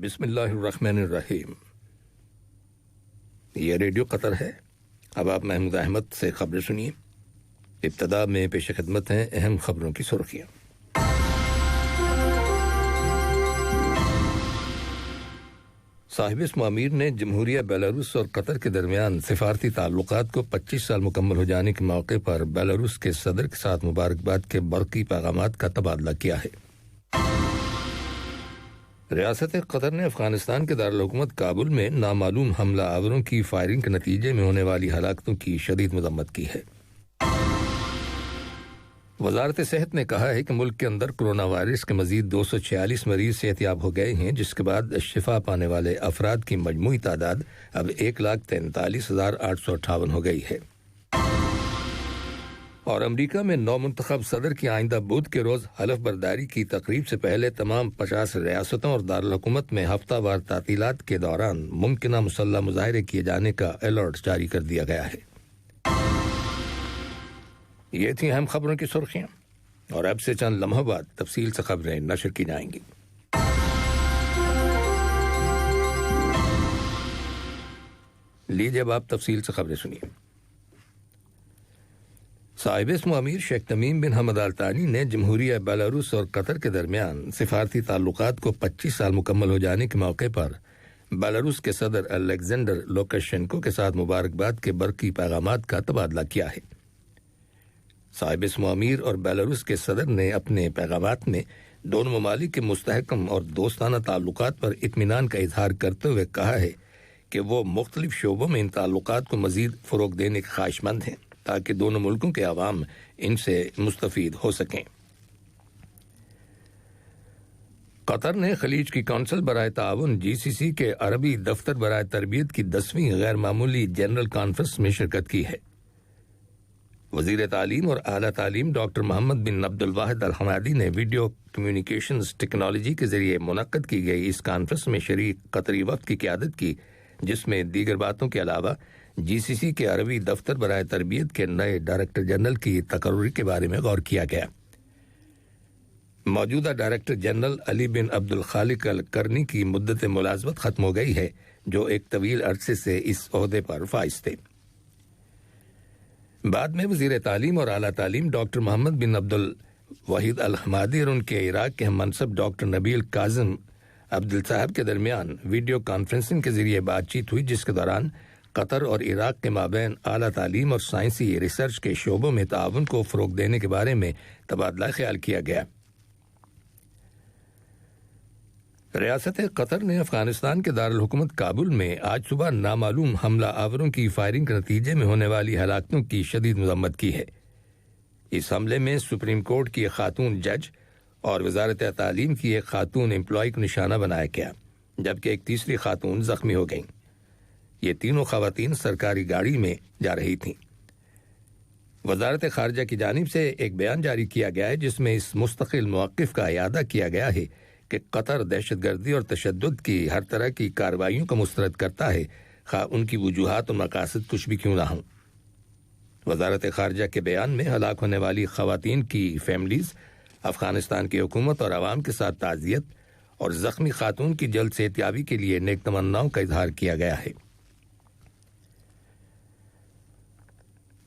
بسم اللہ الرحمن الرحیم۔ یہ ریڈیو قطر ہے۔ اب آپ محمود احمد سے خبریں سنیے۔ ابتدا میں پیش خدمت ہیں اہم خبروں کی سرخیاں۔ صاحب اسم امیر نے جمہوریہ بیلاروس اور قطر کے درمیان سفارتی تعلقات کو 25 سال مکمل ہو جانے کے موقع پر بیلاروس کے صدر کے ساتھ مبارکباد کے برقی پیغامات کا تبادلہ کیا ہے۔ ریاست قطر نے افغانستان کے دارالحکومت کابل میں نامعلوم حملہ آوروں کی فائرنگ کے نتیجے میں ہونے والی ہلاکتوں کی شدید مذمت کی ہے۔ وزارت صحت نے کہا ہے کہ ملک کے اندر کرونا وائرس کے مزید 246 مریض صحتیاب ہو گئے ہیں، جس کے بعد شفا پانے والے افراد کی مجموعی تعداد اب 1,43,858 ہو گئی ہے۔ اور امریکہ میں نو منتخب صدر کی آئندہ بدھ کے روز حلف برداری کی تقریب سے پہلے تمام 50 ریاستوں اور دارالحکومت میں ہفتہ وار تعطیلات کے دوران ممکنہ مسلح مظاہرے کیے جانے کا الرٹ جاری کر دیا گیا ہے۔ یہ تھیں اہم خبروں کی سرخیاں، اور اب سے چند لمحوں بعد تفصیل سے خبریں نشر کی جائیں گی۔ لیجیے اب آپ تفصیل سے خبریں سنیے۔ صاحب اسم امیر شیخ تمیم بن حمد آل ثانی نے جمہوریہ بیلاروس اور قطر کے درمیان سفارتی تعلقات کو 25 سال مکمل ہو جانے کے موقع پر بیلاروس کے صدر الیگزینڈر لوکاشینکو کے ساتھ مبارکباد کے برقی پیغامات کا تبادلہ کیا ہے۔ صاحب اسم امیر اور بیلاروس کے صدر نے اپنے پیغامات میں دونوں ممالک کے مستحکم اور دوستانہ تعلقات پر اطمینان کا اظہار کرتے ہوئے کہا ہے کہ وہ مختلف شعبوں میں ان تعلقات کو مزید فروغ دینے کے خواہش مند ہیں تاکہ دونوں ملکوں کے عوام ان سے مستفید ہو سکیں۔ قطر نے خلیج کی کونسل برائے تعاون GCC کے عربی دفتر برائے تربیت کی 10ویں غیر معمولی جنرل کانفرنس میں شرکت کی ہے۔ وزیر تعلیم اور اعلیٰ تعلیم ڈاکٹر محمد بن عبد الواحد الحمادی نے ویڈیو کمیونیکیشنز ٹیکنالوجی کے ذریعے منعقد کی گئی اس کانفرنس میں شریک قطری وفد کی قیادت کی، جس میں دیگر باتوں کے علاوہ GCC کے عربی دفتر برائے تربیت کے نئے ڈائریکٹر جنرل کی تقرری کے بارے میں غور کیا گیا۔ موجودہ ڈائریکٹر جنرل علی بن عبد الخالق القرنی کی مدت ملازمت ختم ہو گئی ہے، جو ایک طویل عرصے سے اس عہدے پر فائز تھے۔ بعد میں وزیر تعلیم اور اعلیٰ تعلیم ڈاکٹر محمد بن عبد الواحد الحمادی اور ان کے عراق کے ہم منصب ڈاکٹر نبیل کاظم عبدل صاحب کے درمیان ویڈیو کانفرنسنگ کے ذریعے بات چیت ہوئی، جس کے دوران قطر اور عراق کے مابین اعلیٰ تعلیم اور سائنسی ریسرچ کے شعبوں میں تعاون کو فروغ دینے کے بارے میں تبادلہ خیال کیا گیا۔ ریاست قطر نے افغانستان کے دارالحکومت کابل میں آج صبح نامعلوم حملہ آوروں کی فائرنگ کے نتیجے میں ہونے والی ہلاکتوں کی شدید مذمت کی ہے۔ اس حملے میں سپریم کورٹ کی ایک خاتون جج اور وزارت تعلیم کی ایک خاتون امپلائی کو نشانہ بنایا گیا، جبکہ ایک تیسری خاتون زخمی ہو گئیں۔ یہ تینوں خواتین سرکاری گاڑی میں جا رہی تھیں۔ وزارت خارجہ کی جانب سے ایک بیان جاری کیا گیا ہے، جس میں اس مستقل موقف کا اعادہ کیا گیا ہے کہ قطر دہشت گردی اور تشدد کی ہر طرح کی کارروائیوں کو مسترد کرتا ہے، خواہ ان کی وجوہات اور مقاصد کچھ بھی کیوں نہ ہوں۔ وزارت خارجہ کے بیان میں ہلاک ہونے والی خواتین کی فیملیز افغانستان کی حکومت اور عوام کے ساتھ تعزیت اور زخمی خاتون کی جلد صحتیابی کے لیے نیک تمناؤں کا اظہار کیا گیا ہے۔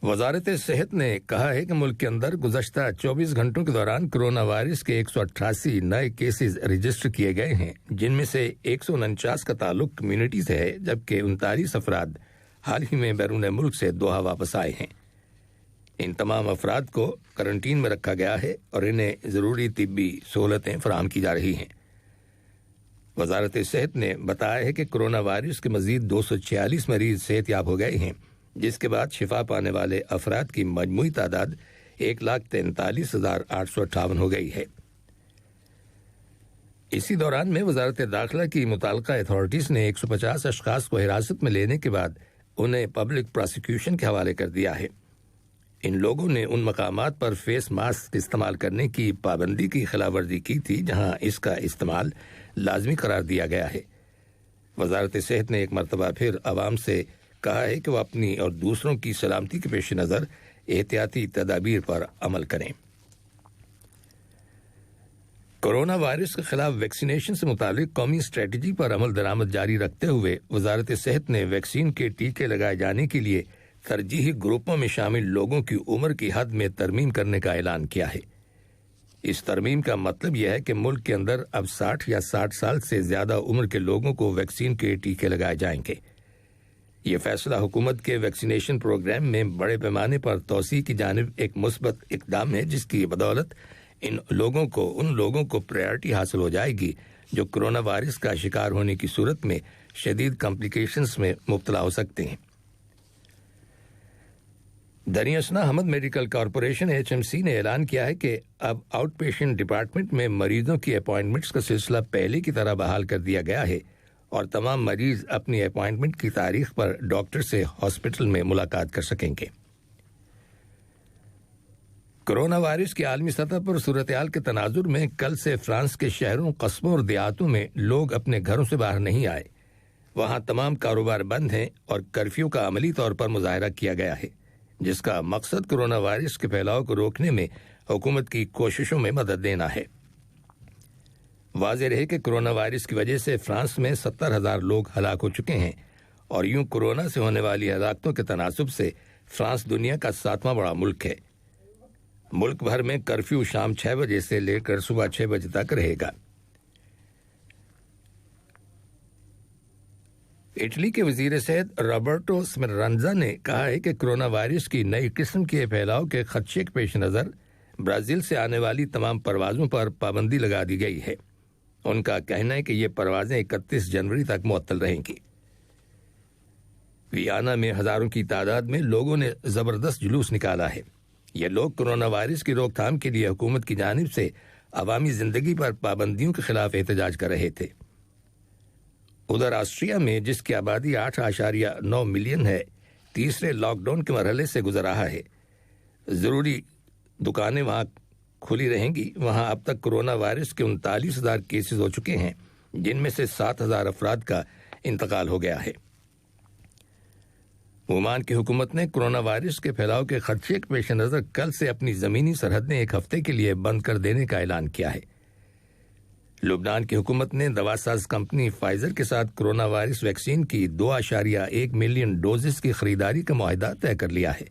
وزارت صحت نے کہا ہے کہ ملک کے اندر گزشتہ 24 گھنٹوں کے دوران کرونا وائرس کے 188 نئے کیسز رجسٹر کیے گئے ہیں، جن میں سے 149 کا تعلق کمیونٹی سے ہے، جبکہ 39 افراد حال ہی میں بیرون ملک سے دوحہ واپس آئے ہیں۔ ان تمام افراد کو کرنٹین میں رکھا گیا ہے اور انہیں ضروری طبی سہولتیں فراہم کی جا رہی ہیں۔ وزارت صحت نے بتایا ہے کہ کرونا وائرس کے مزید 246 مریض صحتیاب ہو گئے ہیں، جس کے بعد شفا پانے والے افراد کی مجموعی تعداد 1,43,858 ہو گئی ہے۔ اسی دوران میں وزارت داخلہ کی متعلقہ اتھارٹیز نے 150 اشخاص کو حراست میں لینے کے بعد انہیں پبلک پراسیکیوشن کے حوالے کر دیا ہے۔ ان لوگوں نے ان مقامات پر فیس ماسک استعمال کرنے کی پابندی کی خلاف ورزی کی تھی جہاں اس کا استعمال لازمی قرار دیا گیا ہے۔ وزارت صحت نے ایک مرتبہ پھر عوام سے کہا ہے کہ وہ اپنی اور دوسروں کی سلامتی کے پیش نظر احتیاطی تدابیر پر عمل کریں۔ کورونا وائرس کے خلاف ویکسینیشن سے متعلق قومی اسٹریٹجی پر عمل درآمد جاری رکھتے ہوئے وزارت صحت نے ویکسین کے ٹیکے لگائے جانے کے لیے ترجیحی گروپوں میں شامل لوگوں کی عمر کی حد میں ترمیم کرنے کا اعلان کیا ہے۔ اس ترمیم کا مطلب یہ ہے کہ ملک کے اندر اب 60 یا 60 سال سے زیادہ عمر کے لوگوں کو ویکسین کے ٹیکے لگائے جائیں گے۔ یہ فیصلہ حکومت کے ویکسینیشن پروگرام میں بڑے پیمانے پر توسیع کی جانب ایک مثبت اقدام ہے، جس کی بدولت ان لوگوں کو پرائرٹی حاصل ہو جائے گی جو کورونا وائرس کا شکار ہونے کی صورت میں شدید کمپلیکیشنز میں مبتلا ہو سکتے ہیں۔ دریں اثنا حمد میڈیکل کارپوریشن HMC نے اعلان کیا ہے کہ اب آؤٹ پیشنٹ ڈپارٹمنٹ میں مریضوں کی اپائنٹمنٹس کا سلسلہ پہلے کی طرح بحال کر دیا گیا ہے اور تمام مریض اپنی اپائنٹمنٹ کی تاریخ پر ڈاکٹر سے ہاسپٹل میں ملاقات کر سکیں گے۔ کورونا وائرس کی عالمی سطح پر صورتحال کے تناظر میں کل سے فرانس کے شہروں، قصبوں اور دیہاتوں میں لوگ اپنے گھروں سے باہر نہیں آئے۔ وہاں تمام کاروبار بند ہیں اور کرفیو کا عملی طور پر مظاہرہ کیا گیا ہے، جس کا مقصد کورونا وائرس کے پھیلاؤ کو روکنے میں حکومت کی کوششوں میں مدد دینا ہے۔ واضح رہے کہ کورونا وائرس کی وجہ سے فرانس میں 70,000 لوگ ہلاک ہو چکے ہیں اور یوں کورونا سے ہونے والی ہلاکتوں کے تناسب سے فرانس دنیا کا 7واں بڑا ملک ہے۔ ملک بھر میں کرفیو شام 6 بجے سے لے کر صبح 6 بجے تک رہے گا۔ اٹلی کے وزیر صحت رابرٹو سپرانزا نے کہا ہے کہ کورونا وائرس کی نئی قسم کے پھیلاؤ کے خدشے کے پیش نظر برازیل سے آنے والی تمام پروازوں پر پابندی لگا دی گئی ہے۔ ان کا کہنا ہے کہ یہ پروازیں 31 جنوری تک معطل رہیں گی۔ ویانا میں ہزاروں کی تعداد میں لوگوں نے زبردست جلوس نکالا ہے۔ یہ لوگ کورونا وائرس کی روک تھام کے لیے حکومت کی جانب سے عوامی زندگی پر پابندیوں کے خلاف احتجاج کر رہے تھے۔ ادھر آسٹریا میں، جس کی آبادی 8.9 ملین ہے، تیسرے لاک ڈاؤن کے مرحلے سے گزر رہا ہے۔ ضروری دکانیں وہاں کھلی رہیں گی۔ وہاں اب تک کورونا وائرس کے 39,000 کیسز ہو چکے ہیں، جن میں سے 7,000 افراد کا انتقال ہو گیا ہے۔ عمان کی حکومت نے کورونا وائرس کے پھیلاؤ کے خدشے کے پیش نظر کل سے اپنی زمینی سرحدیں ایک ہفتے کے لیے بند کر دینے کا اعلان کیا ہے۔ لبنان کی حکومت نے دوا ساز کمپنی فائزر کے ساتھ کورونا وائرس ویکسین کی 2.1 ملین ڈوزز کی خریداری کا معاہدہ طے کر لیا ہے۔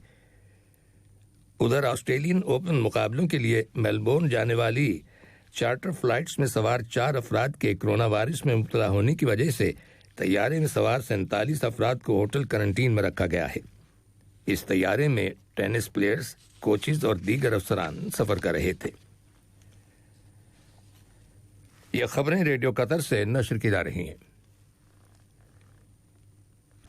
ادھر آسٹریلین اوپن مقابلوں کے لیے میلبورن جانے والی چارٹر فلائٹس میں سوار 4 افراد کے کورونا وائرس میں مبتلا ہونے کی وجہ سے طیارے میں سوار 47 افراد کو ہوٹل کرنٹین میں رکھا گیا ہے۔ اس طیارے میں ٹینس پلیئرز، کوچز اور دیگر افسران سفر کر رہے تھے۔ یہ خبریں ریڈیو قطر سے نشر کی جا رہی ہیں۔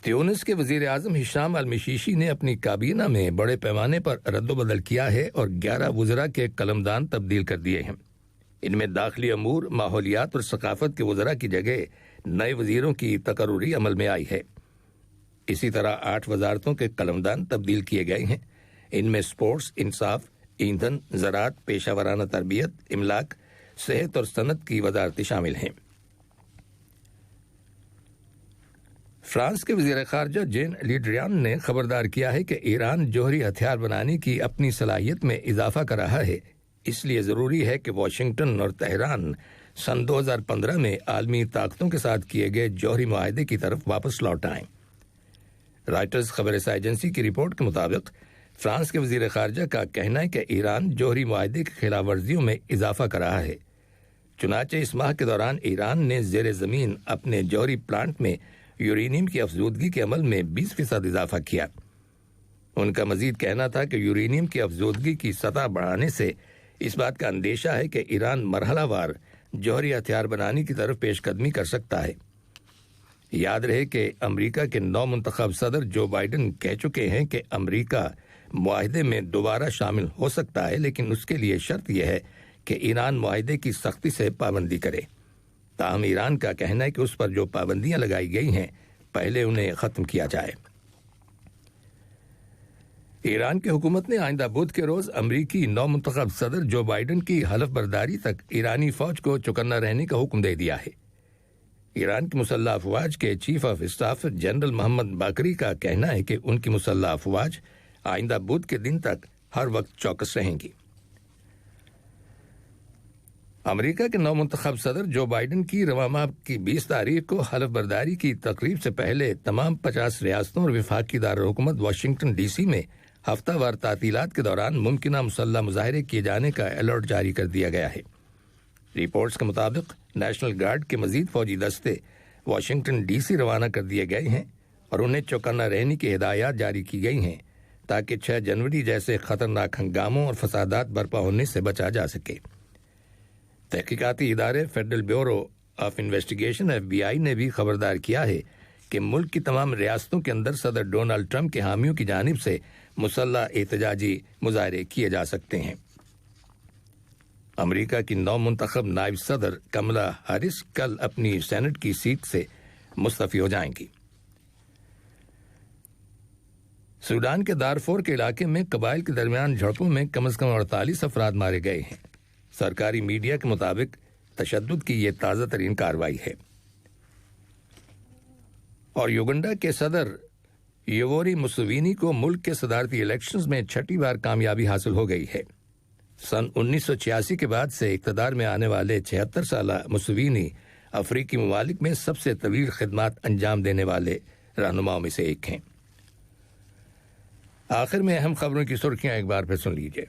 تیونس کے وزیر اعظم ہشام المشیشی نے اپنی کابینہ میں بڑے پیمانے پر رد و بدل کیا ہے اور 11 وزراء کے قلمدان تبدیل کر دیے ہیں۔ ان میں داخلی امور، ماحولیات اور ثقافت کے وزراء کی جگہ نئے وزیروں کی تقرری عمل میں آئی ہے۔ اسی طرح 8 وزارتوں کے قلمدان تبدیل کیے گئے ہیں۔ ان میں سپورٹس، انصاف، ایندھن، زراعت، پیشہ ورانہ تربیت، املاک، صحت اور صنعت کی وزارتیں شامل ہیں۔ فرانس کے وزیر خارجہ جین لیڈریان نے خبردار کیا ہے کہ ایران جوہری ہتھیار بنانے کی اپنی صلاحیت میں اضافہ کر رہا ہے، اس لیے ضروری ہے کہ واشنگٹن اور تہران سن 2015 میں عالمی طاقتوں کے ساتھ کیے گئے جوہری معاہدے کی طرف واپس لوٹ آئیں۔ رائٹرز خبر رساں ایجنسی کی رپورٹ کے مطابق فرانس کے وزیر خارجہ کا کہنا ہے کہ ایران جوہری معاہدے کی خلاف ورزیوں میں اضافہ کر رہا ہے۔ چنانچہ اس ماہ کے دوران ایران نے زیر زمین اپنے جوہری پلانٹ میں یورینیم کی افزودگی کے عمل میں 20% اضافہ کیا۔ ان کا مزید کہنا تھا کہ یورینیم کی افزودگی کی سطح بڑھانے سے اس بات کا اندیشہ ہے کہ ایران مرحلہ وار جوہری ہتھیار بنانے کی طرف پیش قدمی کر سکتا ہے۔ یاد رہے کہ امریکہ کے نو منتخب صدر جو بائیڈن کہہ چکے ہیں کہ امریکہ معاہدے میں دوبارہ شامل ہو سکتا ہے، لیکن اس کے لیے شرط یہ ہے کہ ایران معاہدے کی سختی سے پابندی کرے۔ تاہم ایران کا کہنا ہے کہ اس پر جو پابندیاں لگائی گئی ہیں پہلے انہیں ختم کیا جائے۔ ایران کی حکومت نے آئندہ بدھ کے روز امریکی نو منتخب صدر جو بائیڈن کی حلف برداری تک ایرانی فوج کو چوکنا رہنے کا حکم دے دیا ہے۔ ایران کی مسلح افواج کے چیف آف اسٹاف جنرل محمد باقری کا کہنا ہے کہ ان کی مسلح افواج آئندہ بدھ کے دن تک ہر وقت چوکس رہیں گی۔ امریکہ کے نو منتخب صدر جو بائیڈن کی رواں ماہ کی 20 تاریخ کو حلف برداری کی تقریب سے پہلے تمام 50 ریاستوں اور وفاقی دارالحکومت واشنگٹن ڈی سی میں ہفتہ وار تعطیلات کے دوران ممکنہ مسلح مظاہرے کیے جانے کا الرٹ جاری کر دیا گیا ہے۔ رپورٹس کے مطابق نیشنل گارڈ کے مزید فوجی دستے واشنگٹن ڈی سی روانہ کر دیے گئے ہیں اور انہیں چوکنا رہنے کی ہدایات جاری کی گئی ہیں تاکہ 6 جنوری جیسے خطرناک ہنگاموں اور فسادات برپا ہونے سے بچا جا سکے۔ تحقیقاتی ادارے federal bureau of investigation FBI نے بھی خبردار کیا ہے کہ ملک کی تمام ریاستوں کے اندر صدر ڈونلڈ ٹرمپ کے حامیوں کی جانب سے مسلح احتجاجی مظاہرے کیے جا سکتے ہیں۔ امریکہ کی نو منتخب نائب صدر کملا ہیرس کل اپنی سینٹ کی سیٹ سے مستعفی ہو جائیں گی۔ سوڈان کے دارفور کے علاقے میں قبائل کے درمیان جھڑپوں میں کم از کم 48 افراد مارے گئے ہیں۔ سرکاری میڈیا کے مطابق تشدد کی یہ تازہ ترین کارروائی ہے۔ اور یوگنڈا کے صدر یووری مسوینی کو ملک کے صدارتی الیکشنز میں 6ٹھی بار کامیابی حاصل ہو گئی ہے۔ سن 1986 کے بعد سے اقتدار میں آنے والے 76 سالہ مسوینی افریقی ممالک میں سب سے طویل خدمات انجام دینے والے رہنماؤں میں سے ایک ہیں۔ آخر میں اہم خبروں کی سرخیاں ایک بار پھر سن لیجیے۔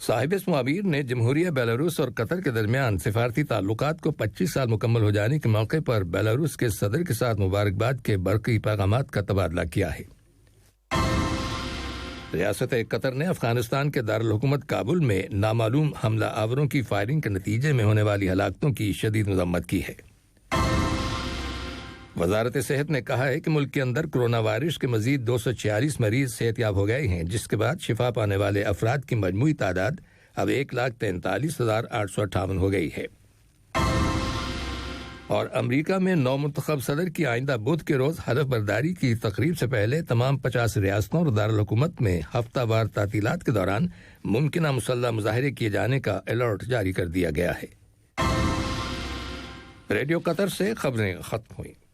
صاحب معابیر نے جمہوریہ بیلاروس اور قطر کے درمیان سفارتی تعلقات کو 25 سال مکمل ہو جانے کے موقع پر بیلاروس کے صدر کے ساتھ مبارکباد کے برقی پیغامات کا تبادلہ کیا ہے۔ ریاست قطر نے افغانستان کے دارالحکومت کابل میں نامعلوم حملہ آوروں کی فائرنگ کے نتیجے میں ہونے والی ہلاکتوں کی شدید مذمت کی ہے۔ وزارت صحت نے کہا ہے کہ ملک کے اندر کرونا وائرس کے مزید 246 مریض صحت یاب ہو گئے ہیں، جس کے بعد شفا پانے والے افراد کی مجموعی تعداد اب 1,43,858 ہو گئی ہے۔ اور امریکہ میں نو منتخب صدر کی آئندہ بدھ کے روز حلف برداری کی تقریب سے پہلے تمام 50 ریاستوں اور دارالحکومت میں ہفتہ وار تعطیلات کے دوران ممکنہ مسلح مظاہرے کیے جانے کا الرٹ جاری کر دیا گیا ہے۔ ریڈیو قطر سے خبریں ختم ہوئیں۔